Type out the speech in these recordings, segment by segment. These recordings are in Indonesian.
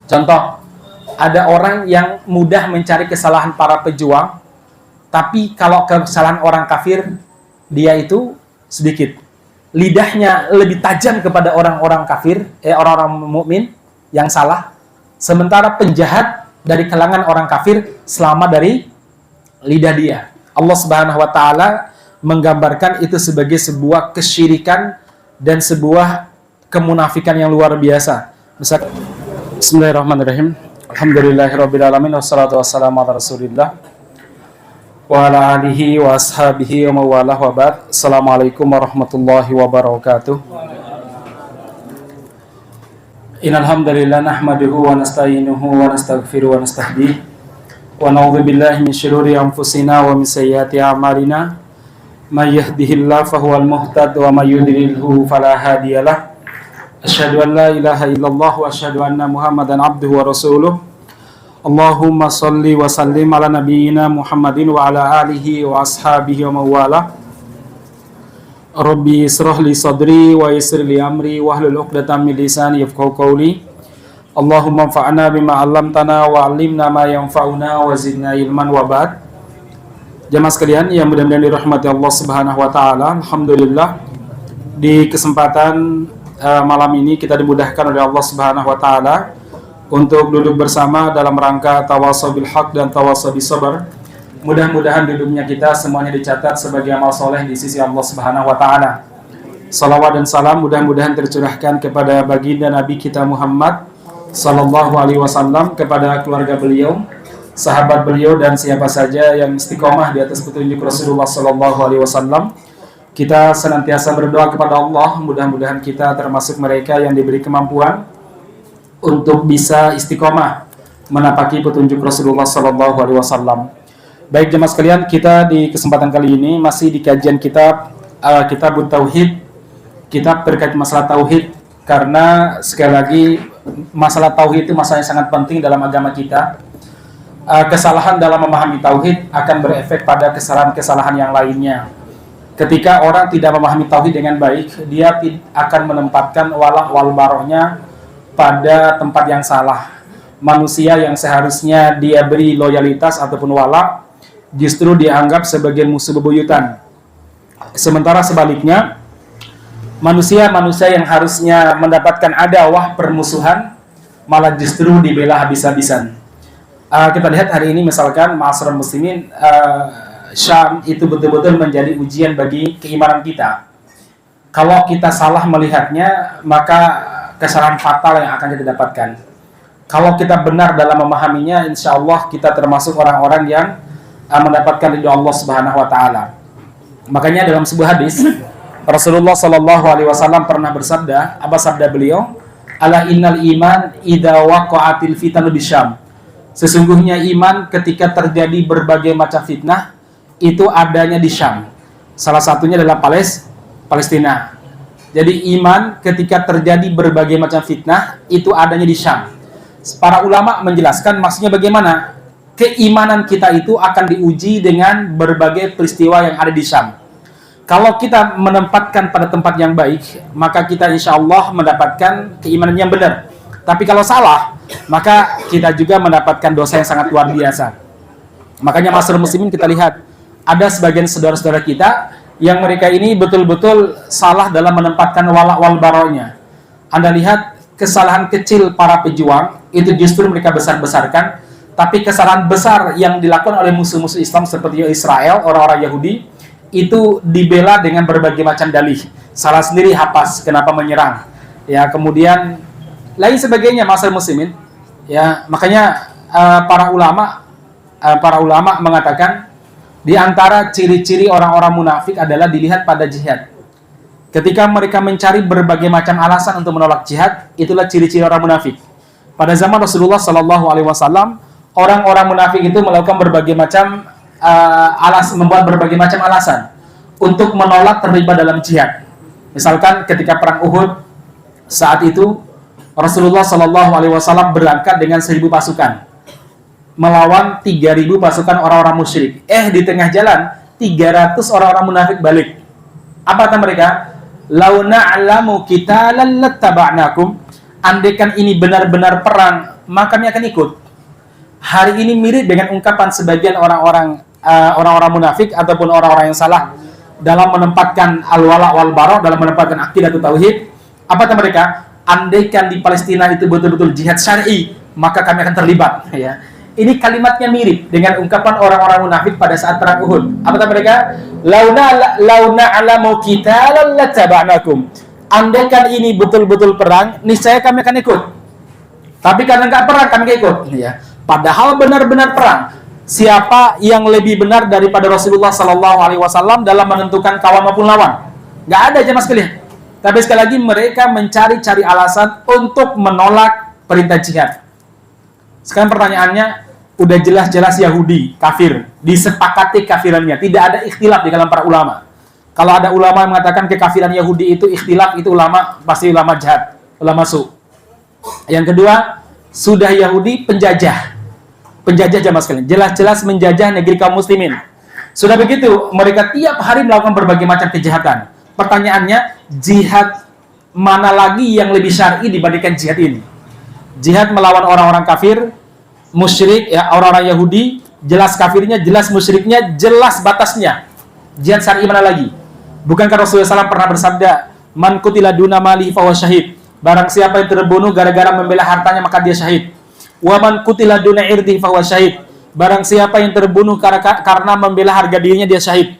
Contoh, ada orang yang mudah mencari kesalahan para pejuang, tapi kalau kesalahan orang kafir, dia itu sedikit. Lidahnya lebih tajam kepada orang-orang kafir, orang-orang mukmin yang salah. Sementara penjahat dari kalangan orang kafir selamat dari lidah dia. Allah Subhanahu wa taala menggambarkan itu sebagai sebuah kesyirikan dan sebuah kemunafikan yang luar biasa. Bismillahirrahmanirrahim. Alhamdulillahirabbil alamin wassalatu wassalamu ala Rasulillah wa ala alihi wa ashabihi wa mawalah wa ba'd. Assalamualaikum warahmatullahi wabarakatuh. Innal hamdalillah nahmaduhu wa nasta'inuhu wa nastaghfiruhu wa nastahdihi wa na'udzu billahi min syururi anfusina wa min sayyiati a'malina. May yahdihillahu fahuwal muhtad wa may yudlilhu fala hadiyalah. Asyhadu an la ilaha illallah wa asyhadu anna Muhammadan abduhu wa rasuluh. Allahumma shalli wa sallim ala nabiyyina Muhammadin wa ala alihi wa ashabihi wa mawalah. Rabbi israh li sadri wa yassir li amri wahlul 'uqdatam min lisani yafqahu qawli. Allahumma anfa'na bima 'allamtana wa 'allimna ma yanfa'una wa zidna ilman wa ba'd. Jamaah sekalian yang mudah-mudahan dirahmati Allah Subhanahu wa taala, alhamdulillah di kesempatan malam ini kita dimudahkan oleh Allah Subhanahu wa taala untuk duduk bersama dalam rangka tawasau bil haq dan tawasau bis sabr. Mudah-mudahan duduknya kita semuanya dicatat sebagai amal soleh di sisi Allah Subhanahu wa taala. Salawat dan salam mudah-mudahan tercurahkan kepada baginda Nabi kita Muhammad sallallahu alaihi wasallam, kepada keluarga beliau, sahabat beliau, dan siapa saja yang istiqomah di atas petunjuk Rasulullah sallallahu alaihi wasallam. Kita senantiasa berdoa kepada Allah, mudah-mudahan kita termasuk mereka yang diberi kemampuan untuk bisa istiqomah menapaki petunjuk Rasulullah sallallahu alaihi wasallam. Baik jemaah sekalian, kita di kesempatan kali ini masih di kajian kitab Kitabut Tauhid, kitab terkait masalah tauhid, karena sekali lagi masalah tauhid itu masalah yang sangat penting dalam agama kita. Kesalahan dalam memahami tauhid akan berefek pada kesalahan-kesalahan yang lainnya. Ketika orang tidak memahami tauhid dengan baik, dia akan menempatkan wala wal barohnya pada tempat yang salah. Manusia yang seharusnya dia beri loyalitas ataupun wala, justru dianggap sebagai musuh bebuyutan. Sementara sebaliknya, manusia-manusia yang harusnya mendapatkan adawah permusuhan, malah justru dibela habis-habisan. Kita lihat hari ini misalkan ma'asyiral muslimin, Syam itu betul-betul menjadi ujian bagi keimanan kita. Kalau kita salah melihatnya, maka kesalahan fatal yang akan kita dapatkan. Kalau kita benar dalam memahaminya, insya Allah kita termasuk orang-orang yang mendapatkan ridho Allah Subhanahu wa taala. Makanya dalam sebuah hadis Rasulullah sallallahu alaihi wasallam pernah bersabda, apa sabda beliau? Ala innal iman idza waqa'atil fitanu bisyam. Sesungguhnya iman ketika terjadi berbagai macam fitnah itu adanya di Syam. Salah satunya adalah Palestina. Jadi iman ketika terjadi berbagai macam fitnah itu adanya di Syam. Para ulama menjelaskan maksudnya bagaimana? Keimanan kita itu akan diuji dengan berbagai peristiwa yang ada di Syam. Kalau kita menempatkan pada tempat yang baik, maka kita insya Allah mendapatkan keimanan yang benar. Tapi kalau salah, maka kita juga mendapatkan dosa yang sangat luar biasa. Makanya masyarakat muslimin kita lihat, ada sebagian saudara-saudara kita yang mereka ini betul-betul salah dalam menempatkan wala wal baronya. Anda lihat kesalahan kecil para pejuang itu justru mereka besar-besarkan, tapi kesalahan besar yang dilakukan oleh musuh-musuh Islam seperti Israel, orang-orang Yahudi, itu dibela dengan berbagai macam dalih. Salah sendiri hapas, kenapa menyerang? Ya, kemudian lain sebagainya masyarakat muslimin. Ya, makanya para ulama mengatakan di antara ciri-ciri orang-orang munafik adalah dilihat pada jihad. Ketika mereka mencari berbagai macam alasan untuk menolak jihad, itulah ciri-ciri orang munafik. Pada zaman Rasulullah sallallahu alaihi wasallam, orang-orang munafik itu melakukan berbagai macam membuat berbagai macam alasan untuk menolak terlibat dalam jihad. Misalkan ketika perang Uhud, saat itu Rasulullah sallallahu alaihi wasallam berangkat dengan 1.000 pasukan melawan 3.000 pasukan orang-orang musyrik. Di tengah jalan 300 orang-orang munafik balik. Apa kata mereka? Lau na'lamu qitalan lattaba'nakum. andaikan ini benar-benar perang, maka kami akan ikut. Hari ini mirip dengan ungkapan sebagian orang-orang munafik ataupun orang-orang yang salah dalam menempatkan al-wala wal bara, dalam menempatkan akidah tauhid. Apa kata mereka? Andaikan di Palestina itu betul-betul jihad syar'i, maka kami akan terlibat, ya. Ini kalimatnya mirip dengan ungkapan orang-orang munafik pada saat perang Uhud. Apa kata mereka? Launa alamu qitalan lataba'nakum. Andaikan ini betul-betul perang, niscaya kami akan ikut. Tapi karena enggak perang, kami enggak ikut, ya. Padahal benar-benar perang. Siapa yang lebih benar daripada Rasulullah Sallallahu Alaihi Wasallam dalam menentukan kawan maupun lawan? Nggak ada, jemaah sekalian. Tapi sekali lagi mereka mencari-cari alasan untuk menolak perintah jihad. Sekarang pertanyaannya, udah jelas-jelas Yahudi kafir, disepakati kafirannya, tidak ada ikhtilaf di kalangan para ulama. Kalau ada ulama yang mengatakan kekafiran Yahudi itu ikhtilaf, itu ulama pasti ulama jahat, ulama su. Yang kedua, sudah Yahudi penjajah jamaah sekalian, jelas-jelas menjajah negeri kaum muslimin. Sudah begitu, mereka tiap hari melakukan berbagai macam kejahatan. Pertanyaannya, jihad mana lagi yang lebih syar'i dibandingkan jihad ini? Jihad melawan orang-orang kafir, musyrik, ya, orang-orang Yahudi, jelas kafirnya, jelas musyriknya, jelas batasnya. Jihad syar'i mana lagi? Bukankah Rasulullah SAW pernah bersabda, "Man qutila duna mali fahuwa syahid." Barang siapa yang terbunuh gara-gara membela hartanya, maka dia syahid. Wa man qutila duna irdi fahuwa syahid. Barang siapa yang terbunuh karena membela harga dirinya, dia syahid.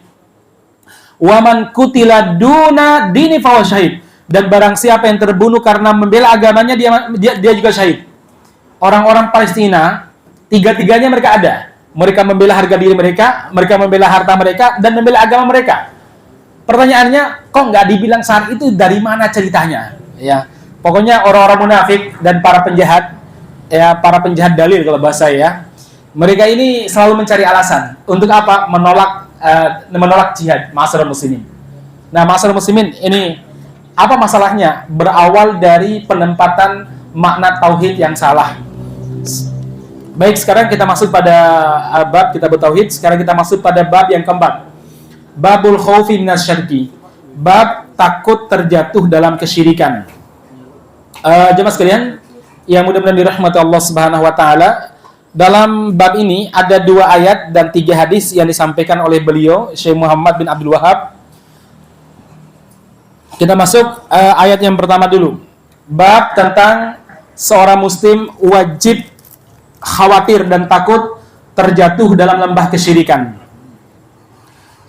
Wa man qutila duna dini fahuwa syahid. Dan barang siapa yang terbunuh karena membela agamanya, dia juga syahid. Orang-orang Palestina, tiga-tiganya mereka ada. Mereka membela harga diri mereka membela harta mereka, dan membela agama mereka. Pertanyaannya, kok nggak dibilang saat itu, dari mana ceritanya? Ya, pokoknya orang-orang munafik dan para penjahat, ya, para penjahat dalil kalau bahasa, ya, mereka ini selalu mencari alasan untuk apa? Menolak jihad ma'asyiral muslimin. Nah, ma'asyiral muslimin, ini apa masalahnya? Berawal dari penempatan makna tauhid yang salah. Baik, sekarang kita masuk pada bab kitab tauhid. Sekarang kita masuk pada bab yang keempat. Babul khaufi minasyirki. Bab takut terjatuh dalam kesyirikan. Jemaah sekalian yang mudah-mudahan dirahmati Allah Subhanahu wa taala, dalam bab ini ada 2 ayat dan 3 hadis yang disampaikan oleh beliau Syekh Muhammad bin Abdul Wahab. Kita masuk ayat yang pertama dulu. Bab tentang seorang muslim wajib khawatir dan takut terjatuh dalam lembah kesyirikan.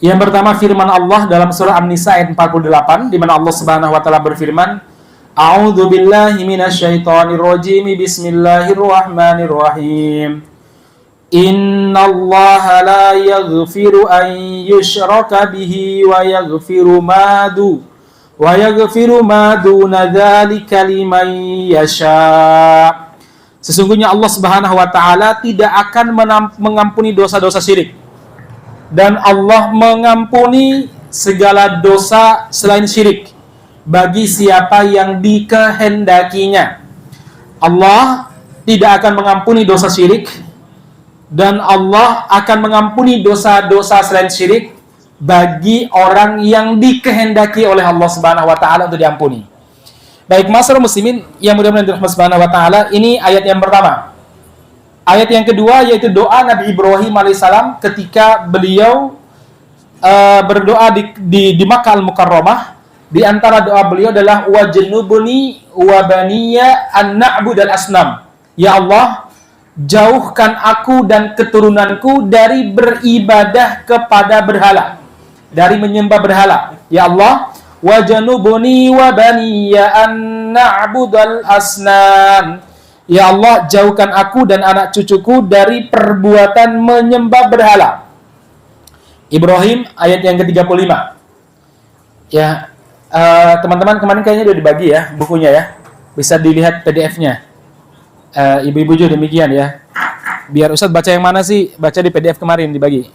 Yang pertama firman Allah dalam surah An-Nisa ayat 48, di mana Allah Subhanahu wa taala berfirman, A'udzu billahi minasyaitonir rajim. Bismillahirrahmanirrahim. Innallaha la yaghfiru an yushraka bihi wa yaghfiru ma duna dzalika liman yasha. Sesungguhnya Allah Subhanahu wa taala tidak akan mengampuni dosa-dosa syirik. Dan Allah mengampuni segala dosa selain syirik bagi siapa yang dikehendakinya. Allah tidak akan mengampuni dosa syirik, dan Allah akan mengampuni dosa-dosa selain syirik bagi orang yang dikehendaki oleh Allah Subhanahu wa taala untuk diampuni. Baik, ma'asyiral muslimin yang mudah-mudahan dirahmati Subhanahu wa taala, ini ayat yang pertama. Ayat yang kedua yaitu doa Nabi Ibrahim alaihissalam ketika beliau berdoa di Makkah Al-Mukarramah. Di antara doa beliau adalah wajnubni wa baniya an na'budal asnam. Ya Allah, jauhkan aku dan keturunanku dari beribadah kepada berhala, dari menyembah berhala. Ya Allah, wajnubni wa baniya an na'budal asnam. Ya Allah, jauhkan aku dan anak cucuku dari perbuatan menyembah berhala. Ibrahim ayat yang ke-35. Ya, teman-teman kemarin kayaknya udah dibagi ya bukunya ya. Bisa dilihat PDF-nya. Ibu-ibu juga demikian ya. Biar Ustadz baca yang mana sih? Baca di PDF kemarin dibagi.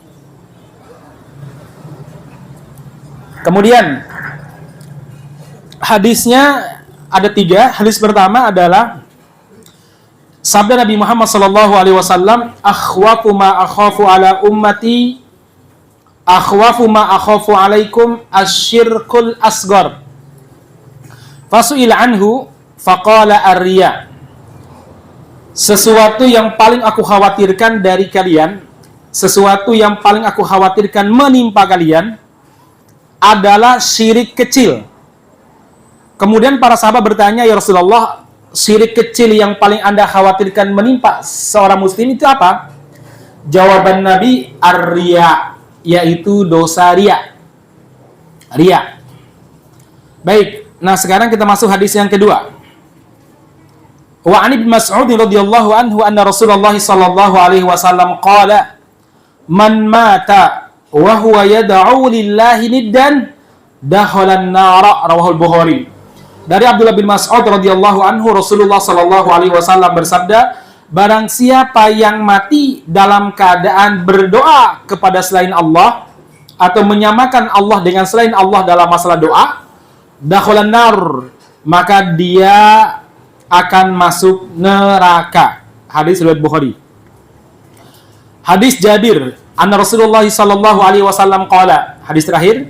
Kemudian hadisnya ada 3. Hadis pertama adalah sabda Nabi Muhammad sallallahu alaihi wasallam, akhwafu ma akhafu ala ummati, akhwafu ma akhafu alaikum asyirkul asghar. Fasu'il anhu Faqala ar-riya. Sesuatu yang paling aku khawatirkan dari kalian, sesuatu yang paling aku khawatirkan menimpa kalian adalah syirik kecil. Kemudian para sahabat bertanya, ya Rasulullah, syirik kecil yang paling Anda khawatirkan menimpa seorang muslim itu apa? Jawaban Nabi, ar-riya, yaitu dosa riya. Riya. Baik, nah sekarang kita masuk hadis yang kedua. Wa 'an Ibnu Mas'ud radhiyallahu anhu anna Rasulullah sallallahu alaihi wasallam qala man mata wa huwa yad'u lillahi niddan dakhala an-nar, rawahul Bukhari. Dari Abdullah bin Mas'ud radhiyallahu anhu, Rasulullah sallallahu alaihi wasallam bersabda, barang siapa yang mati dalam keadaan berdoa kepada selain Allah atau menyamakan Allah dengan selain Allah dalam masalah doa, dakhala an-nar, maka dia akan masuk neraka. Hadis riwayat Bukhari. Hadis Jabir, anna Rasulullah sallallahu alaihi wasallam qala, hadis terakhir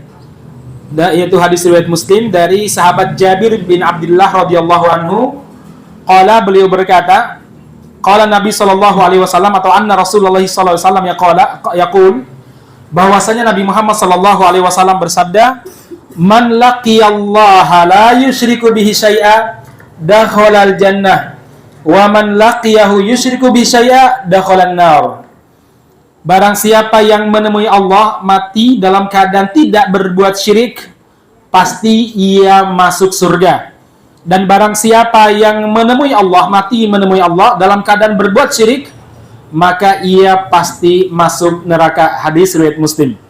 yaitu hadis riwayat Muslim dari sahabat Jabir bin Abdullah radhiyallahu anhu, qala, beliau berkata, qala Nabi sallallahu alaihi wasallam, atau anna Rasulullah sallallahu alaihi wasallam yaqul, bahwasanya Nabi Muhammad sallallahu alaihi wasallam bersabda, man laqiyallaha la yusyriku bihi syai'a dakhalal jannah wa man laqiyahu yusyriku bi syai'a dakhalan nar. Barang siapa yang menemui Allah mati dalam keadaan tidak berbuat syirik, pasti ia masuk surga. Dan barang siapa yang menemui Allah, mati menemui Allah dalam keadaan berbuat syirik, maka ia pasti masuk neraka. Hadis riwayat Muslim.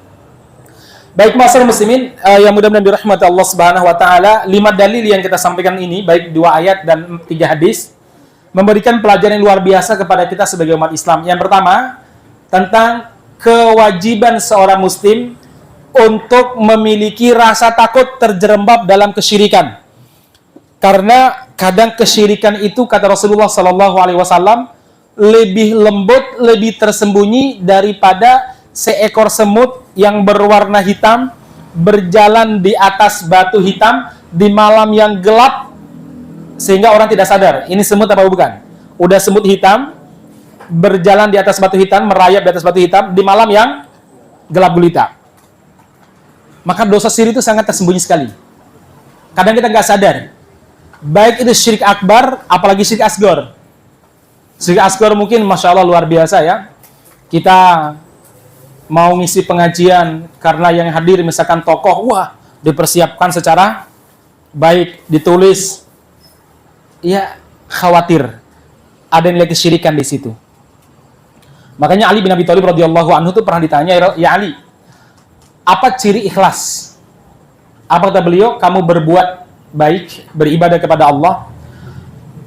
Baik, masyarakat muslimin yang mudah-mudahan dirahmati Allah Subhanahu wa taala, 5 dalil yang kita sampaikan ini, baik 2 ayat dan 3 hadis, memberikan pelajaran yang luar biasa kepada kita sebagai umat Islam. Yang pertama, tentang kewajiban seorang muslim untuk memiliki rasa takut terjerembab dalam kesyirikan. Karena kadang kesyirikan itu, kata Rasulullah sallallahu alaihi wasallam, lebih lembut, lebih tersembunyi daripada seekor semut yang berwarna hitam berjalan di atas batu hitam di malam yang gelap sehingga orang tidak sadar ini semut apa bukan. Udah semut hitam berjalan di atas batu hitam, merayap di atas batu hitam di malam yang gelap gulita. Maka dosa syirik itu sangat tersembunyi sekali. Kadang kita nggak sadar. Baik itu syirik akbar, apalagi syirik asghar. Syirik asghar mungkin Masya Allah luar biasa ya. Kita mau ngisi pengajian karena yang hadir misalkan tokoh, wah dipersiapkan secara baik, ditulis, ya khawatir ada nilai kesyirikan di situ. Makanya Ali bin Abi Thalib radhiyallahu anhu itu pernah ditanya, ya Ali, apa ciri ikhlas? Apa kata beliau? Kamu berbuat baik, beribadah kepada Allah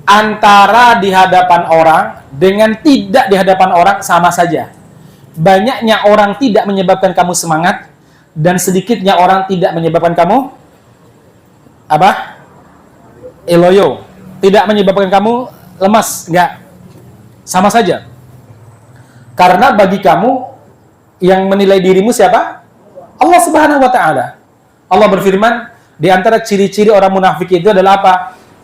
antara di hadapan orang dengan tidak di hadapan orang sama saja. Banyaknya orang tidak menyebabkan kamu semangat, dan sedikitnya orang tidak menyebabkan kamu apa? Eloyo. Tidak menyebabkan kamu lemas, enggak. Sama saja. Karena bagi kamu yang menilai dirimu siapa? Allah Subhanahu wa taala. Allah berfirman, di antara ciri-ciri orang munafik itu adalah apa?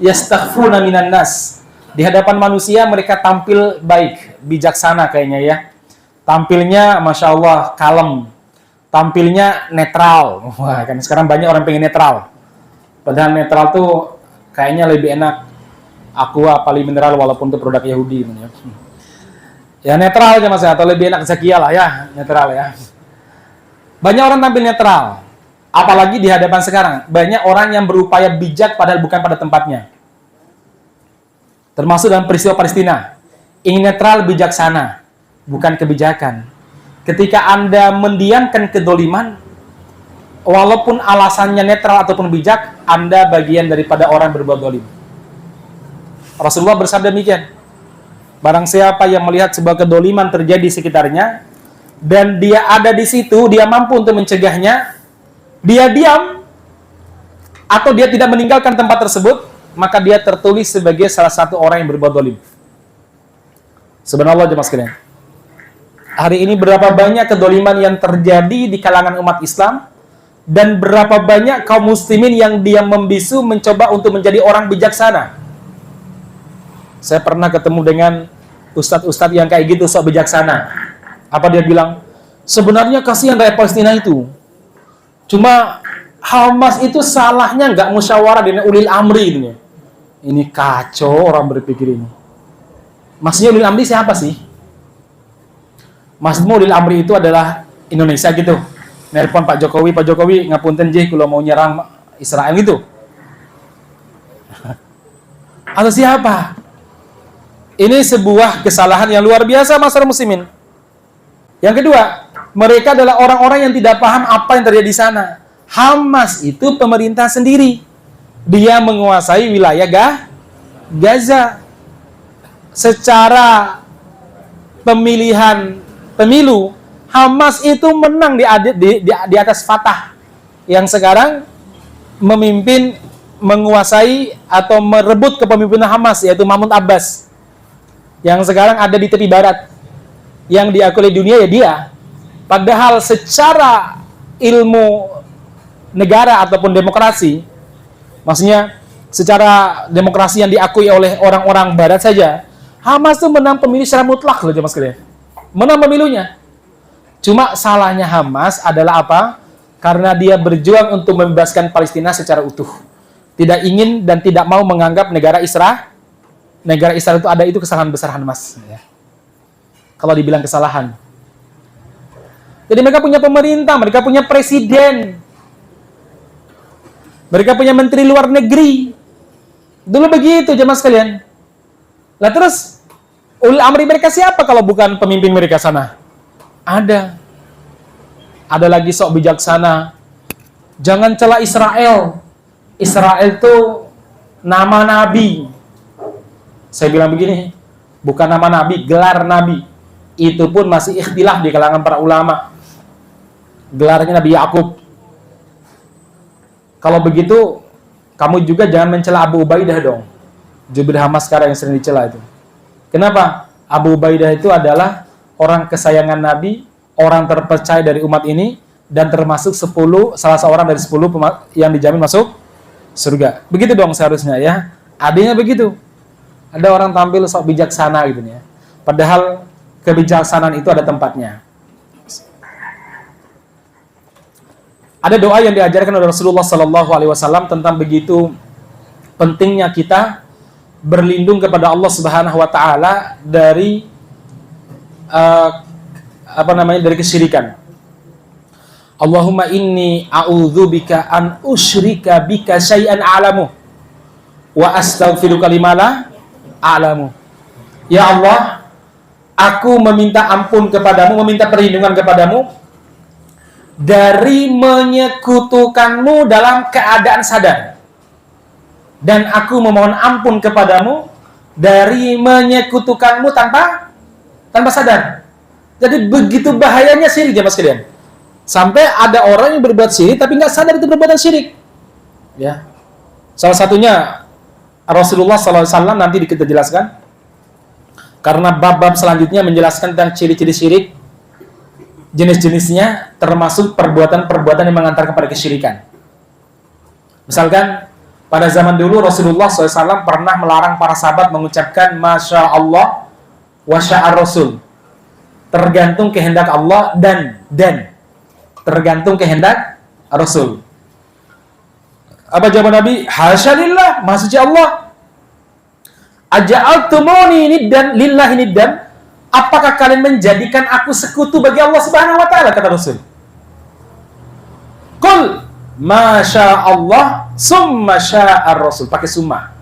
Yastakhfuna minan nas. Di hadapan manusia mereka tampil baik, bijaksana kayaknya ya. Tampilnya Masya Allah kalem, tampilnya netral. Wah, kan sekarang banyak orang pengen netral. Padahal netral tuh kayaknya lebih enak. Aqua Pali Mineral walaupun itu produk Yahudi. Ya netral aja mas, atau lebih enak Zakia lah ya, netral ya. Banyak orang tampil netral. Apalagi di hadapan sekarang, banyak orang yang berupaya bijak padahal bukan pada tempatnya. Termasuk dalam peristiwa Palestina. Ingin netral bijaksana, bukan kebijakan. Ketika Anda mendiamkan kedoliman, walaupun alasannya netral ataupun bijak, Anda bagian daripada orang berbuat dolim. Rasulullah bersabda demikian. Barang siapa yang melihat sebuah kedoliman terjadi di sekitarnya, dan dia ada di situ, dia mampu untuk mencegahnya, dia diam, atau dia tidak meninggalkan tempat tersebut, maka dia tertulis sebagai salah satu orang yang berbuat dolim. Subhanallah jemaah sekalian. Hari ini berapa banyak kedoliman yang terjadi di kalangan umat Islam, dan berapa banyak kaum muslimin yang diam membisu mencoba untuk menjadi orang bijaksana. Saya pernah ketemu dengan ustadz-ustadz yang kayak gitu, sok bijaksana. Apa dia bilang? Sebenarnya kasihan rakyat Palestina itu. Cuma Hamas itu salahnya nggak musyawarah dengan ulil amri ini. Ini kacau orang berpikir ini. Maksudnya ulil amri siapa sih? Maksudnya ulil amri itu adalah Indonesia gitu. Nelpon Pak Jokowi ngapunten J kalau mau nyerang Israel gitu. Atau siapa? Ini sebuah kesalahan yang luar biasa masyarakat muslimin. Yang kedua, mereka adalah orang-orang yang tidak paham apa yang terjadi di sana. Hamas itu pemerintah sendiri. Dia menguasai wilayah Gaza. Secara pemilu, Hamas itu menang di atas Fatah yang sekarang memimpin, menguasai atau merebut kepemimpinan Hamas, yaitu Mahmud Abbas yang sekarang ada di tepi barat, yang diakui oleh dunia ya dia. Padahal secara ilmu negara ataupun demokrasi, maksudnya secara demokrasi yang diakui oleh orang-orang barat saja, Hamas itu menang pemilu secara mutlak loh jemaah sekalian. Menang pemilunya. Cuma salahnya Hamas adalah apa? Karena dia berjuang untuk membebaskan Palestina secara utuh. Tidak ingin dan tidak mau menganggap negara Israel itu ada, itu kesalahan besar Hamas. Ya. Kalau dibilang kesalahan. Jadi mereka punya pemerintah, mereka punya presiden, mereka punya menteri luar negeri. Dulu begitu jemaah sekalian. Lah terus ulil amri mereka siapa kalau bukan pemimpin mereka sana? Ada lagi sok bijaksana. Jangan cela Israel. Israel itu nama nabi. Saya bilang begini, bukan nama nabi, gelar nabi. Itu pun masih ikhtilaf di kalangan para ulama. Gelarnya Nabi Yakub. Kalau begitu, kamu juga jangan mencela Abu Ubaidah dong. Jubir Hamas sekarang yang sering dicela itu. Kenapa? Abu Ubaidah itu adalah orang kesayangan Nabi, orang terpercaya dari umat ini, dan termasuk salah seorang dari 10 yang dijamin masuk surga. Begitu dong seharusnya ya. Adanya begitu. Ada orang tampil sok bijaksana gitu ya. Padahal kebijaksanaan itu ada tempatnya. Ada doa yang diajarkan oleh Rasulullah SAW tentang begitu pentingnya kita berlindung kepada Allah Subhanahu Wa Taala dari dari kesyirikan. Allahumma inni a'udzubika an usyrika bika syai'an a'lamu wa astaghfiruka lima la a'lamu. Ya Allah, aku meminta ampun kepadamu, meminta perlindungan kepadamu dari menyekutukanmu dalam keadaan sadar. Dan aku memohon ampun kepadamu dari menyekutukanmu tanpa sadar. Jadi begitu bahayanya syirik ya mas kalian. Sampai ada orang yang berbuat syirik tapi nggak sadar itu perbuatan syirik. Ya. Salah satunya Rasulullah SAW nanti kita jelaskan. Karena bab-bab selanjutnya menjelaskan tentang ciri-ciri syirik, jenis-jenisnya, termasuk perbuatan-perbuatan yang mengantar kepada kesyirikan. Misalkan pada zaman dulu Rasulullah SAW pernah melarang para sahabat mengucapkan Masya Allah wa sya'ar Rasul. Tergantung kehendak Allah dan tergantung kehendak Rasul. Apa jawaban Nabi? Hasyalillah, maha suci Allah. Aja'altumuni niddan lillahi niddan. Apakah kalian menjadikan aku sekutu bagi Allah Subhanahu wa taala, kata Rasul. Qul masya Allah summa sya'ar Rasul, pakai summa.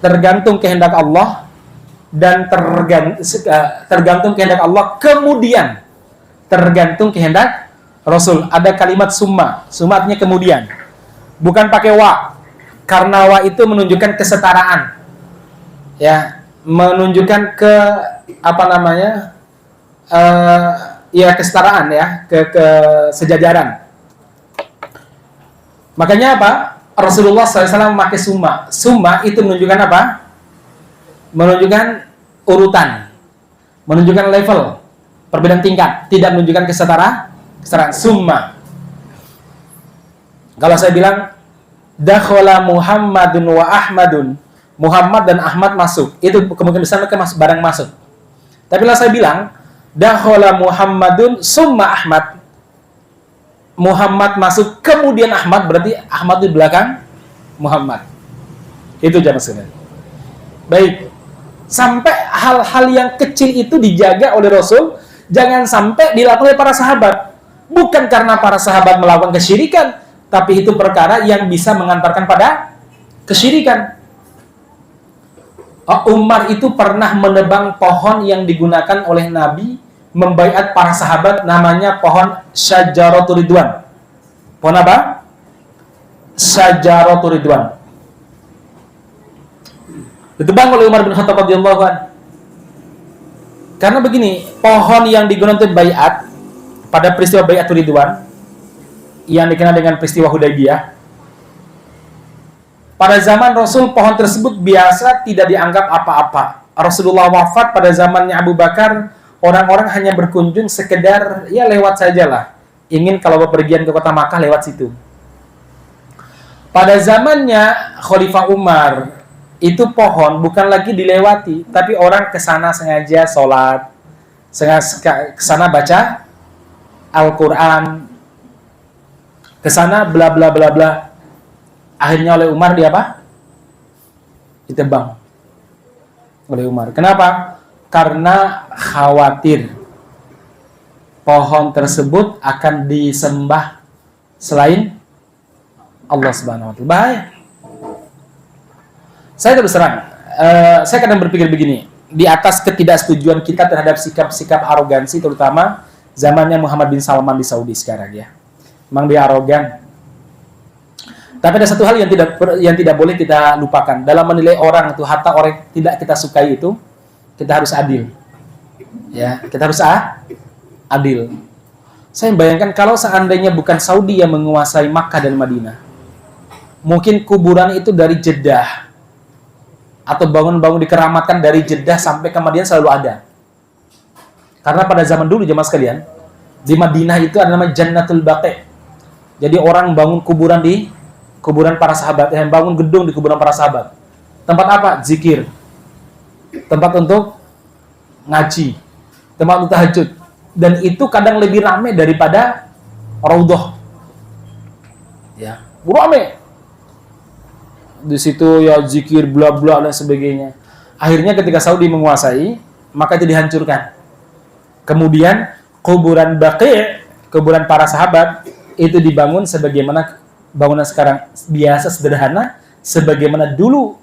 Tergantung kehendak Allah dan tergantung kehendak Allah, kemudian tergantung kehendak Rasul. Ada kalimat summa. Summa artinya kemudian. Bukan pakai wa. Karena wa itu menunjukkan kesetaraan. Ya, menunjukkan kesetaraan ya, kesejajaran. Makanya apa? Rasulullah SAW memakai summa. Summa itu menunjukkan apa? Menunjukkan urutan, menunjukkan level, perbedaan tingkat, tidak menunjukkan kesetaraan. Summa. Kalau saya bilang dakhala Muhammadun wa Ahmadun Muhammad dan Ahmad masuk. Itu kemungkinan besar mereka bareng masuk. Tapi lah saya bilang, dakhala Muhammadun summa Ahmad. Muhammad masuk, kemudian Ahmad, berarti Ahmad di belakang Muhammad. Itu jamaah sekalian. Baik. Sampai hal-hal yang kecil itu dijaga oleh Rasul, jangan sampai dilakukan oleh para sahabat. Bukan karena para sahabat melakukan kesyirikan, tapi itu perkara yang bisa mengantarkan pada kesyirikan. Umar itu pernah menebang pohon yang digunakan oleh Nabi membaiat para sahabat, namanya pohon Syajaratul Ridwan. Pohon apa? Syajaratul Ridwan. Ditebang oleh Umar bin Khattab radhiyallahu anhu. Karena begini, pohon yang digunakan untuk baiat pada peristiwa Baiatul Ridwan yang dikenal dengan peristiwa Hudaybiyah. Pada zaman Rasul, pohon tersebut biasa tidak dianggap apa-apa. Rasulullah wafat pada zamannya Abu Bakar, orang-orang hanya berkunjung sekedar ya lewat sajalah. Ingin kalau bepergian ke kota Makkah lewat situ. Pada zamannya Khalifah Umar, itu pohon bukan lagi dilewati, tapi orang ke sana sengaja sholat, sengaja ke sana baca Al-Quran, ke sana bla bla bla bla. Akhirnya oleh Umar dia apa? Ditebang oleh Umar. Kenapa? Karena khawatir pohon tersebut akan disembah selain Allah Subhanahu wa taala. Bahaya. Saya terus terang, saya kadang berpikir begini, di atas ketidaksetujuan kita terhadap sikap-sikap arogansi, terutama zamannya Muhammad bin Salman di Saudi sekarang ya. Memang dia arogan. Tapi ada satu hal yang tidak boleh kita lupakan dalam menilai orang itu, hatta orang yang tidak kita sukai itu, kita harus adil. Ya, kita harus adil. Saya bayangkan kalau seandainya bukan Saudi yang menguasai Makkah dan Madinah, mungkin kuburan itu dari Jeddah atau bangun-bangun dikeramatkan dari Jeddah sampai ke Madinah selalu ada. Karena pada zaman dulu jemaah sekalian, di Madinah itu ada namanya Jannatul Baqi'. Jadi orang bangun kuburan di kuburan para sahabat, yang bangun gedung di kuburan para sahabat. Tempat apa? Zikir. Tempat untuk ngaji. Tempat untuk tahajud. Dan itu kadang lebih ramai daripada Raudhah. Ya, ramai. Di situ ya zikir bla bla dan sebagainya. Akhirnya ketika Saudi menguasai, maka itu dihancurkan. Kemudian kuburan Baqi', kuburan para sahabat itu dibangun sebagaimana bangunan sekarang, biasa sederhana sebagaimana dulu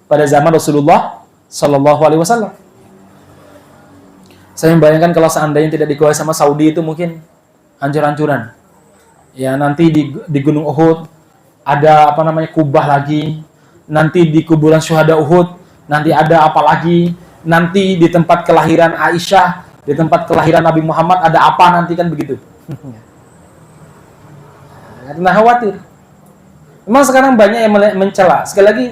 pada zaman Rasulullah Shallallahu Alaihi Wasallam. Saya membayangkan kalau seandainya tidak dikuasai sama Saudi itu mungkin hancur-hancuran. Ya nanti di Gunung Uhud ada apa namanya kubah lagi, nanti di kuburan syuhada Uhud nanti ada apa lagi, nanti di tempat kelahiran Aisyah, di tempat kelahiran Nabi Muhammad ada apa nanti kan begitu. Karena khawatir. Memang sekarang banyak yang mencela. Sekali lagi,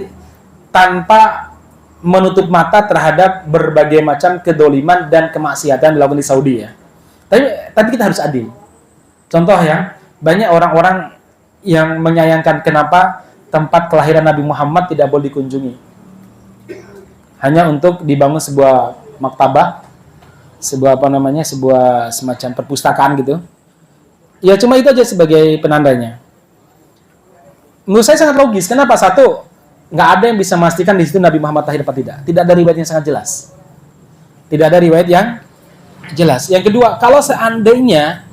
tanpa menutup mata terhadap berbagai macam kedoliman dan kemaksiatan dilakukan di Saudi ya. Tapi kita harus adil. Contoh ya, banyak orang-orang yang menyayangkan kenapa tempat kelahiran Nabi Muhammad tidak boleh dikunjungi. Hanya untuk dibangun sebuah maktabah, sebuah sebuah semacam perpustakaan gitu. Ya cuma itu aja sebagai penandanya. Menurut saya sangat logis. Kenapa? Satu, nggak ada yang bisa memastikan di situ Nabi Muhammad lahir apa tidak. Tidak ada riwayat yang sangat jelas. Tidak ada riwayat yang jelas. Yang kedua, kalau seandainya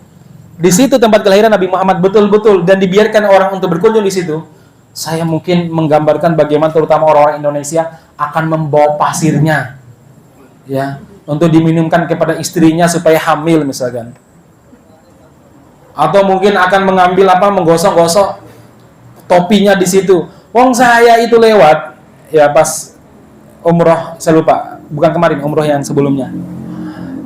di situ tempat kelahiran Nabi Muhammad betul-betul dan dibiarkan orang untuk berkunjung di situ, saya mungkin menggambarkan bagaimana terutama orang-orang Indonesia akan membawa pasirnya, ya, untuk diminumkan kepada istrinya supaya hamil misalkan. Atau mungkin akan mengambil menggosok-gosok topinya di situ. Wong saya itu lewat ya pas umroh, saya lupa, bukan kemarin, umroh yang sebelumnya.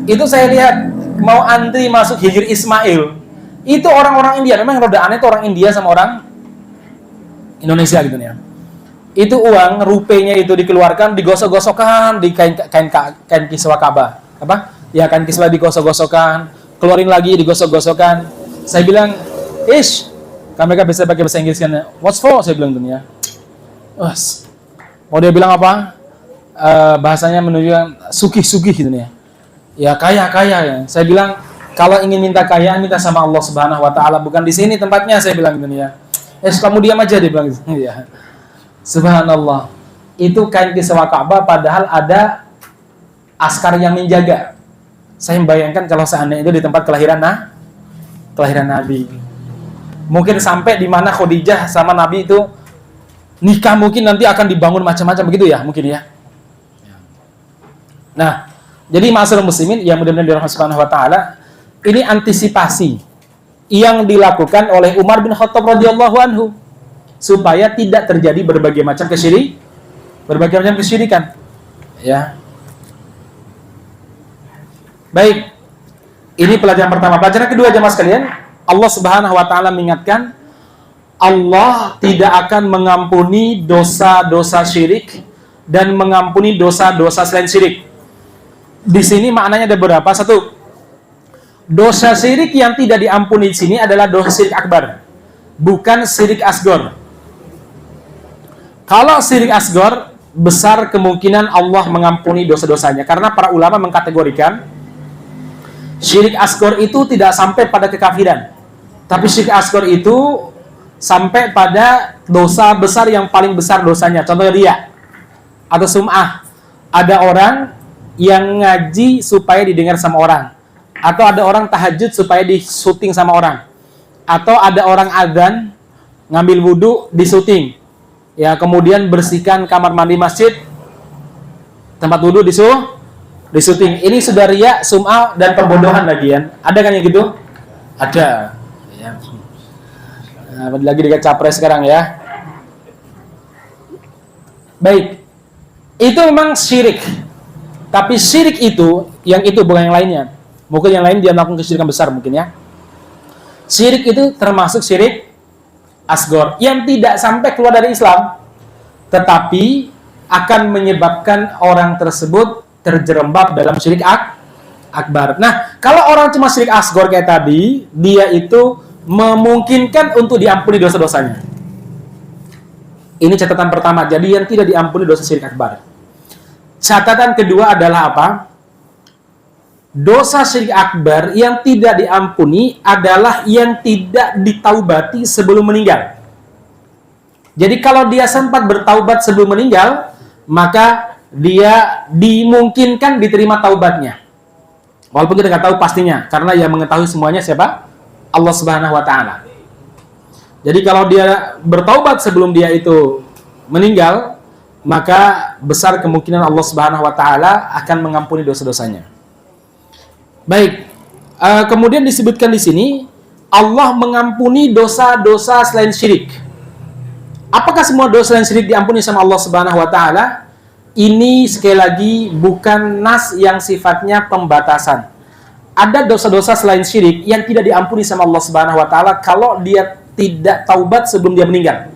Itu saya lihat mau antri masuk Hijri Ismail. Itu orang-orang India, memang rada aneh itu orang India sama orang Indonesia gitu ya. Itu uang rupenya itu dikeluarkan, digosok-gosokkan di kain kiswah Ka'bah. Apa? Ya kain kiswah digosok-gosokkan, keluarin lagi digosok-gosokkan. Saya bilang, mereka bisa pakai bahasa Inggris kan, what's for? Saya bilang dunia. Mau dia bilang apa? Bahasanya menunjukkan sugih-sugih gitu nih ya. Ya kaya ya. Saya bilang kalau ingin minta kaya minta sama Allah Subhanahu wa taala, bukan di sini tempatnya, saya bilang gitu nih ya. Kamu diam aja, dia bilang gitu. Ya. Subhanallah. Itu kain kiswah Ka'bah padahal ada askar yang menjaga. Saya membayangkan kalau seandainya itu di tempat kelahiran Nabi. Mungkin sampai di mana Khadijah sama Nabi itu nikah, mungkin nanti akan dibangun macam-macam begitu ya, mungkin ya. Nah, jadi ma'asyiral muslimin yang mudah-mudahan dirahmati Subhanahu wa taala, ini antisipasi yang dilakukan oleh Umar bin Khattab radhiyallahu anhu supaya tidak terjadi berbagai macam kesyirikan. Ya. Baik. Ini pelajaran pertama. Pelajaran kedua jemaah sekalian, Allah Subhanahu wa taala mengingatkan Allah tidak akan mengampuni dosa-dosa syirik dan mengampuni dosa-dosa selain syirik. Di sini maknanya ada berapa? Satu, dosa syirik yang tidak diampuni di sini adalah dosa syirik akbar, bukan syirik asgor. Kalau syirik asgor, besar kemungkinan Allah mengampuni dosa-dosanya, karena para ulama mengkategorikan syirik asgor itu tidak sampai pada kekafiran, tapi syirik asgor itu sampai pada dosa besar yang paling besar dosanya. Contohnya riya atau sum'ah. Ada orang yang ngaji supaya didengar sama orang, atau ada orang tahajud supaya disuting sama orang, atau ada orang adzan ngambil wudu disuting, ya, kemudian bersihkan kamar mandi masjid, tempat wudu disuting. Ini sudah riya, sum'ah, dan pembodohan lagi ya. Ada kan yang gitu? Ada. Ya. Nah, lagi dekat capres sekarang ya. Baik. Itu memang syirik. Tapi syirik itu, yang itu bukan yang lainnya. Mungkin yang lain dia melakukan kesyirikan besar mungkin ya. Syirik itu termasuk syirik asgor yang tidak sampai keluar dari Islam, tetapi akan menyebabkan orang tersebut terjerembab dalam syirik akbar. Nah, kalau orang cuma syirik asgor kayak tadi, dia itu memungkinkan untuk diampuni dosa-dosanya. Ini catatan pertama. Jadi yang tidak diampuni dosa syirik akbar. Catatan kedua adalah apa? Dosa syirik akbar yang tidak diampuni adalah yang tidak ditaubati sebelum meninggal. Jadi kalau dia sempat bertaubat sebelum meninggal, maka dia dimungkinkan diterima taubatnya. Walaupun kita nggak tahu pastinya, karena yang mengetahui semuanya siapa? Allah Subhanahu wa taala. Jadi kalau dia bertaubat sebelum dia itu meninggal, maka besar kemungkinan Allah Subhanahu wa taala akan mengampuni dosa-dosanya. Baik. Kemudian disebutkan di sini Allah mengampuni dosa-dosa selain syirik. Apakah semua dosa selain syirik diampuni sama Allah Subhanahu wa taala? Ini sekali lagi bukan nas yang sifatnya pembatasan. Ada dosa-dosa selain syirik yang tidak diampuni sama Allah Subhanahu wa taala kalau dia tidak taubat sebelum dia meninggal.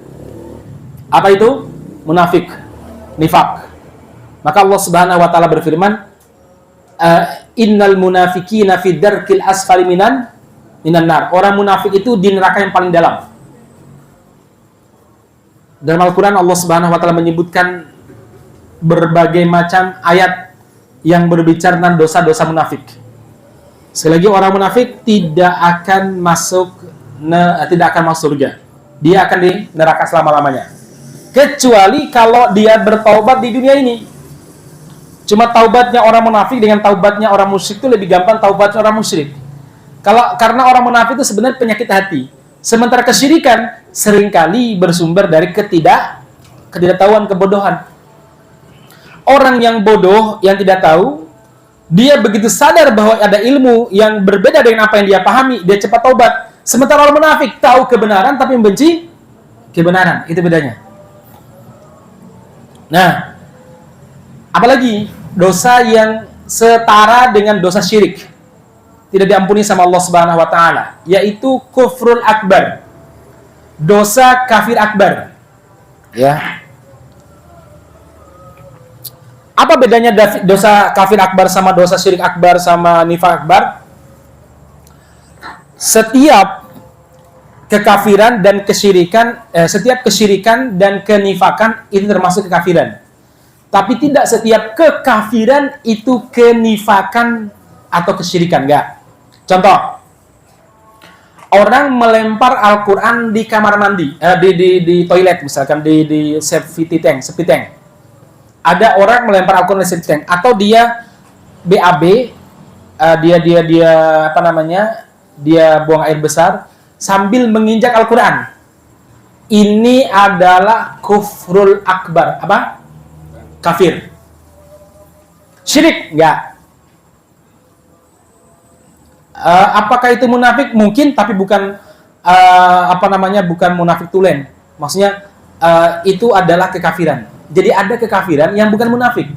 Apa itu? Munafik, nifak. Maka Allah Subhanahu wa taala berfirman, innal munafiqina fi darkil asfali minan nar. Orang munafik itu di neraka yang paling dalam. Dalam Al-Qur'an Allah Subhanahu wa taala menyebutkan berbagai macam ayat yang berbicara tentang dosa-dosa munafik. Sekali lagi, orang munafik tidak akan masuk surga. Dia akan di neraka selama-lamanya. Kecuali kalau dia bertaubat di dunia ini. Cuma taubatnya orang munafik dengan taubatnya orang musyrik itu lebih gampang taubatnya orang musyrik. Karena orang munafik itu sebenarnya penyakit hati. Sementara kesyirikan seringkali bersumber dari ketidaktahuan, kebodohan. Orang yang bodoh, yang tidak tahu, dia begitu sadar bahwa ada ilmu yang berbeda dengan apa yang dia pahami, dia cepat taubat. Sementara orang munafik tahu kebenaran tapi membenci kebenaran. Itu bedanya. Nah, apalagi dosa yang setara dengan dosa syirik tidak diampuni sama Allah Subhanahu wa taala, yaitu kufrul akbar. Dosa kafir akbar. Ya. Apa bedanya dosa kafir akbar sama dosa syirik akbar sama nifak akbar? Setiap kekafiran dan kesyirikan, setiap kesyirikan dan kenifakan itu termasuk kekafiran. Tapi tidak setiap kekafiran itu kenifakan atau kesyirikan, enggak. Contoh, orang melempar Al-Quran di kamar mandi, di toilet misalkan, di septic tank. Ada orang melempar Al-Quran di septic tank, atau dia BAB, dia apa namanya? Dia buang air besar sambil menginjak Al-Quran. Ini adalah kufrul akbar. Apa? Kafir. Syirik? Enggak. Apakah itu munafik? Mungkin, tapi bukan bukan munafik tulen. Maksudnya itu adalah kekafiran. Jadi ada kekafiran yang bukan munafik.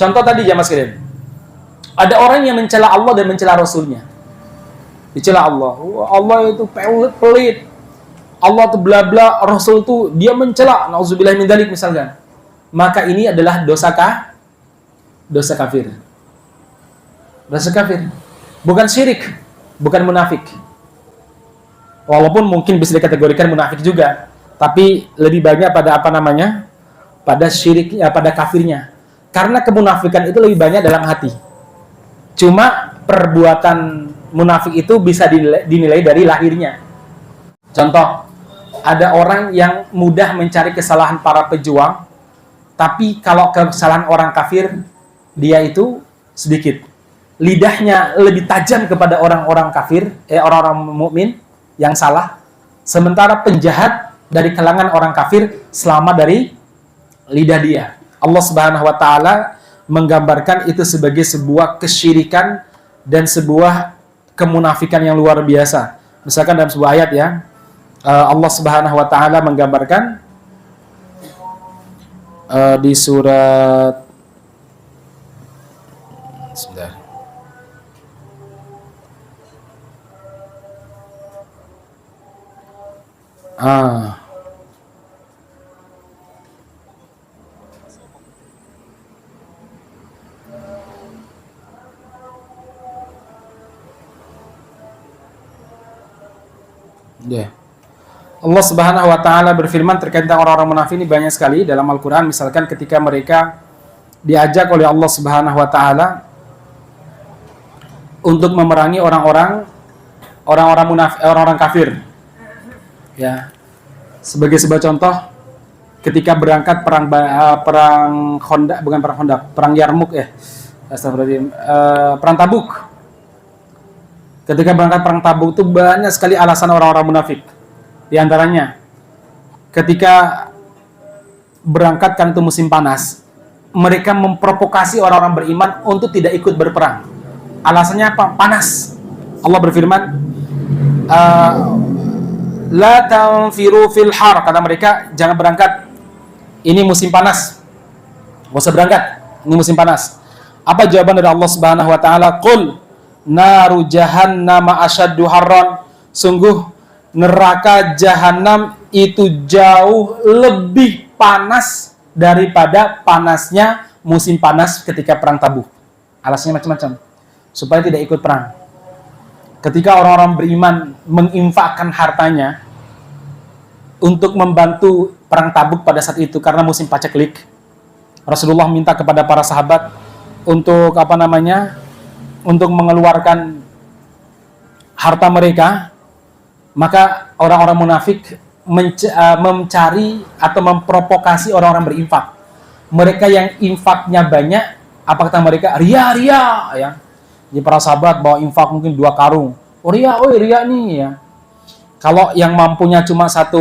Contoh tadi jamaah sekalian. Ada orang yang mencela Allah dan mencela Rasulnya. Dicela Allah. Allah itu pelit. Allah itu bla bla, Rasul itu dia mencela. Nauzubillah min dzalik misalkan. Maka ini adalah dosa kafir. Dosa kafir. Bukan syirik, bukan munafik. Walaupun mungkin bisa dikategorikan munafik juga, tapi lebih banyak pada pada syiriknya, pada kafirnya. Karena kemunafikan itu lebih banyak dalam hati. Cuma perbuatan munafik itu bisa dinilai dari lahirnya. Contoh, ada orang yang mudah mencari kesalahan para pejuang, tapi kalau kesalahan orang kafir, dia itu sedikit. Lidahnya lebih tajam kepada orang-orang kafir, orang-orang mukmin yang salah. Sementara penjahat dari kalangan orang kafir selamat dari lidah dia. Allah Subhanahu wa taala menggambarkan itu sebagai sebuah kesyirikan dan sebuah kemunafikan yang luar biasa. Misalkan dalam sebuah ayat ya, Allah Subhanahu wa taala menggambarkan di surat Allah Subhanahu wa taala berfirman terkait dengan orang-orang munafik ini banyak sekali dalam Al-Qur'an. Misalkan ketika mereka diajak oleh Allah Subhanahu wa taala untuk memerangi orang-orang munafik, orang-orang kafir. Ya. Sebagai sebuah contoh, ketika berangkat perang Khandaq, bukan perang Khandaq, perang Yarmuk Astagfirullahaladzim, perang Tabuk. Ketika berangkat perang Tabuk itu banyak sekali alasan orang-orang munafik. Di antaranya, ketika berangkat kan itu musim panas, mereka memprovokasi orang-orang beriman untuk tidak ikut berperang. Alasannya apa? Panas. Allah berfirman, la tanfiru fil har, kata mereka, jangan berangkat, ini musim panas, gak usah berangkat, ini musim panas. Apa jawaban dari Allah Subhanahu wa taala? Qul naru jahannama asyaddu harran, sungguh neraka jahanam itu jauh lebih panas daripada panasnya musim panas ketika perang Tabuk. Alasannya macam-macam, supaya tidak ikut perang. Ketika orang-orang beriman menginfakkan hartanya untuk membantu perang Tabuk pada saat itu karena musim paceklik, Rasulullah minta kepada para sahabat untuk untuk mengeluarkan harta mereka. Maka orang-orang munafik mencari atau memprovokasi orang-orang berinfak. Mereka yang infaknya banyak, apa kata mereka? Ria ya. Jadi para sahabat bawa infak mungkin 2 karung. Oh ria nih ya. Kalau yang mampunya cuma 1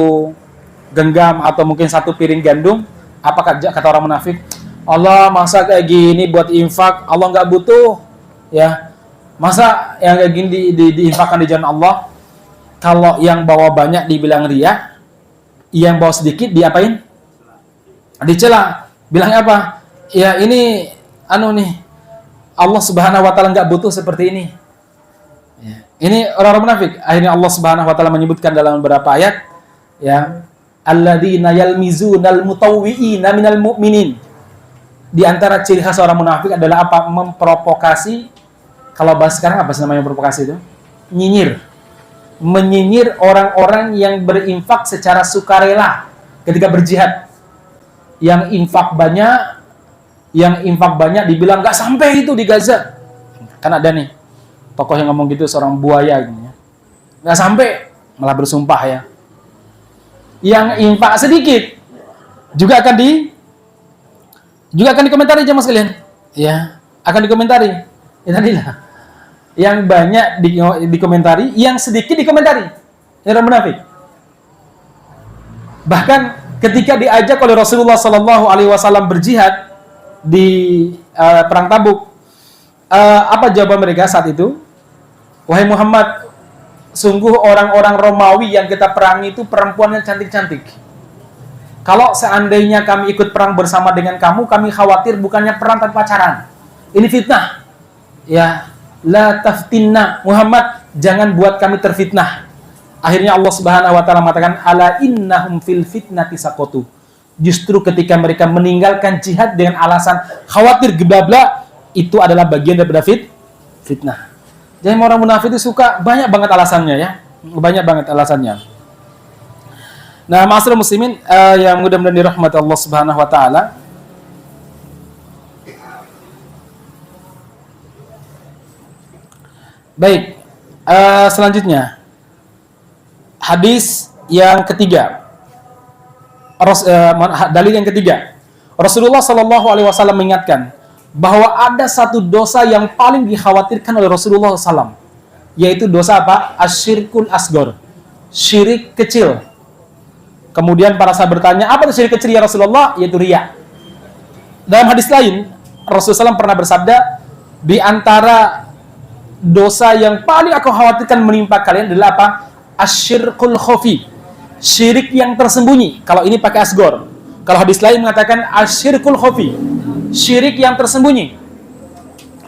genggam atau mungkin 1 piring gandum, apa kata orang munafik? Allah, masa kayak gini buat infak, Allah nggak butuh ya. Masa yang kayak gini diinfakkan di jalan Allah? Kalau yang bawa banyak dibilang ria, yang bawa sedikit diapain? Dicela. Bilangnya apa? Ya ini Allah Subhanahu wa taala nggak butuh seperti ini. Ya. Ini orang-orang munafik. Akhirnya Allah Subhanahu wa taala menyebutkan dalam beberapa ayat, ya, alladzina yalmizunal mutawwi'ina minal mu'minin. Di antara ciri khas orang munafik adalah apa? Memprovokasi. Kalau bahas sekarang apa sih namanya provokasi itu? Nyinyir. menyinyir orang-orang yang berinfak secara sukarela ketika berjihad. Yang infak banyak dibilang nggak sampai itu di Gaza. Kan ada nih tokoh yang ngomong gitu, seorang buaya gitu ya. Nggak sampai, malah bersumpah ya. Yang infak sedikit juga akan dikomentari jemaah sekalian. Ya, akan dikomentari. Ya tadilah. Yang banyak dikomentari, yang sedikit dikomentari. Ini orang munafik. Bahkan ketika diajak oleh Rasulullah Sallallahu Alaihi Wasallam berjihad di perang Tabuk, apa jawaban mereka saat itu? Wahai Muhammad, sungguh orang-orang Romawi yang kita perangi itu perempuannya cantik-cantik. Kalau seandainya kami ikut perang bersama dengan kamu, kami khawatir bukannya perang tapi pacaran. Ini fitnah. Ya, la taftinna, Muhammad, jangan buat kami terfitnah. Akhirnya Allah Subhanahu wa taala mengatakan, ala innahum fil fitnati saqatu. Justru ketika mereka meninggalkan jihad dengan alasan khawatir gebabla, itu adalah bagian daripada fitnah. Jadi orang munafik itu suka banyak banget alasannya ya. Banyak banget alasannya. Nah, ma'asyiral muslimin yang mudah-mudahan dirahmati Allah Subhanahu wa taala. Baik, selanjutnya hadis yang ketiga, dalil yang ketiga, Rasulullah Shallallahu Alaihi Wasallam mengingatkan bahwa ada satu dosa yang paling dikhawatirkan oleh Rasulullah SAW, yaitu dosa apa? Asyirkul asgor, syirik kecil. Kemudian para sahabat bertanya, apa itu syirik kecil ya Rasulullah? Yaitu riya. Dalam hadis lain, Rasulullah SAW pernah bersabda, di antara dosa yang paling aku khawatirkan menimpa kalian adalah apa? Asyirkul khofi, syirik yang tersembunyi. Kalau ini pakai asgor. Kalau hadis lain mengatakan asyirkul khofi, syirik yang tersembunyi.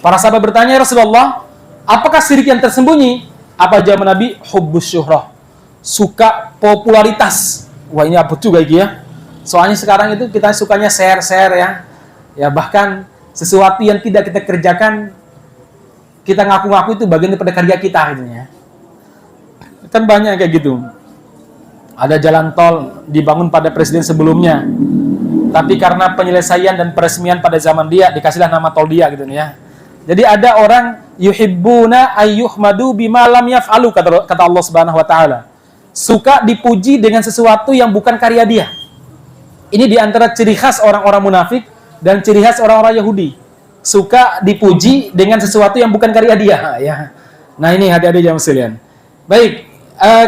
Para sahabat bertanya, Rasulullah, apakah syirik yang tersembunyi? Apa jawab Nabi? Hubbus syuhrah, suka popularitas. Wah, ini apa juga gitu ya. Soalnya sekarang itu kita sukanya share-share ya. Ya, bahkan sesuatu yang tidak kita kerjakan, kita ngaku-ngaku itu bagian daripada karya kita gitu ya. Kan banyak kayak gitu. Ada jalan tol dibangun pada presiden sebelumnya, tapi karena penyelesaian dan peresmian pada zaman dia, dikasihlah nama tol dia gitu ya. Jadi ada orang yuhibbuna ayyuhmadu bima lam yaf'alu, kata Allah Subhanahu wa taala. Suka dipuji dengan sesuatu yang bukan karya dia. Ini diantara ciri khas orang-orang munafik dan ciri khas orang-orang Yahudi. Suka dipuji dengan sesuatu yang bukan karya dia ya. Nah, ini hati-hati jamaah sekalian. Baik,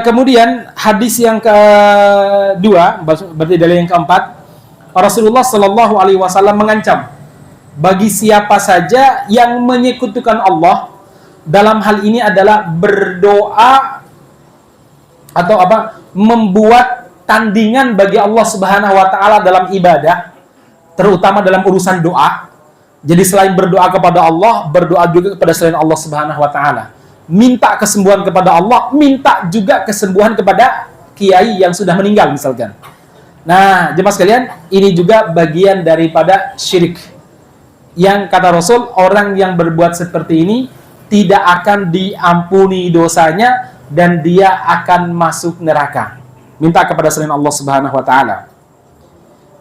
kemudian hadis yang kedua, berarti dalil yang keempat, Rasulullah Shallallahu Alaihi Wasallam mengancam bagi siapa saja yang menyekutukan Allah, dalam hal ini adalah berdoa atau apa, membuat tandingan bagi Allah Subhanahu wa taala dalam ibadah, terutama dalam urusan doa. Jadi selain berdoa kepada Allah, berdoa juga kepada selain Allah Subhanahu wa taala. Minta kesembuhan kepada Allah, minta juga kesembuhan kepada kiai yang sudah meninggal misalkan. Nah, jemaah sekalian, ini juga bagian daripada syirik. Yang kata Rasul, orang yang berbuat seperti ini tidak akan diampuni dosanya dan dia akan masuk neraka. Minta kepada selain Allah Subhanahu wa taala.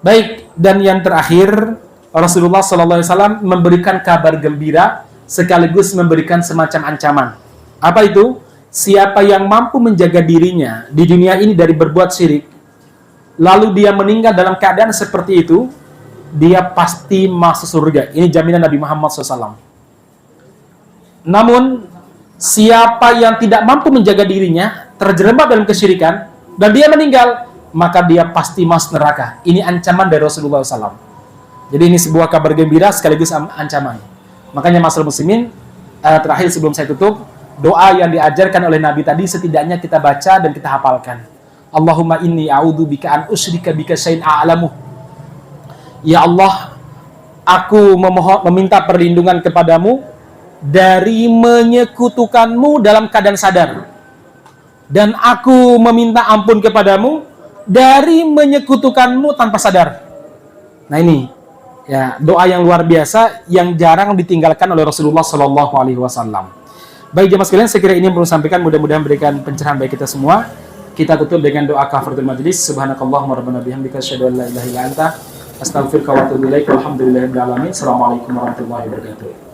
Baik, dan yang terakhir, Rasulullah sallallahu alaihi wasallam memberikan kabar gembira sekaligus memberikan semacam ancaman. Apa itu? Siapa yang mampu menjaga dirinya di dunia ini dari berbuat syirik, lalu dia meninggal dalam keadaan seperti itu, dia pasti masuk surga. Ini jaminan Nabi Muhammad SAW. Namun, siapa yang tidak mampu menjaga dirinya, terjerembab dalam kesyirikan, dan dia meninggal, maka dia pasti masuk neraka. Ini ancaman dari Rasulullah SAW. Jadi ini sebuah kabar gembira sekaligus ancaman. Makanya masalah muslimin, terakhir sebelum saya tutup, doa yang diajarkan oleh Nabi tadi setidaknya kita baca dan kita hafalkan. Allahumma inni a'udzu bika an usyrika bika syai'an a'lamu. Ya Allah, aku meminta perlindungan kepadamu dari menyekutukanmu dalam keadaan sadar. Dan aku meminta ampun kepadamu dari menyekutukanmu tanpa sadar. Nah ini, ya, doa yang luar biasa yang jarang ditinggalkan oleh Rasulullah SAW. Baik jemaah sekalian, saya kira ini yang perlu sampaikan, mudah-mudahan memberikan pencerahan bagi kita semua. Kita tutup dengan doa kafaratul majlis. Subhanakallahumma rabbana bihamdika asyhadu an la ilaha illa anta astaghfiruka wa atubu ilaik. Walhamdulillahirabbil alamin. Assalamualaikum warahmatullahi wabarakatuh.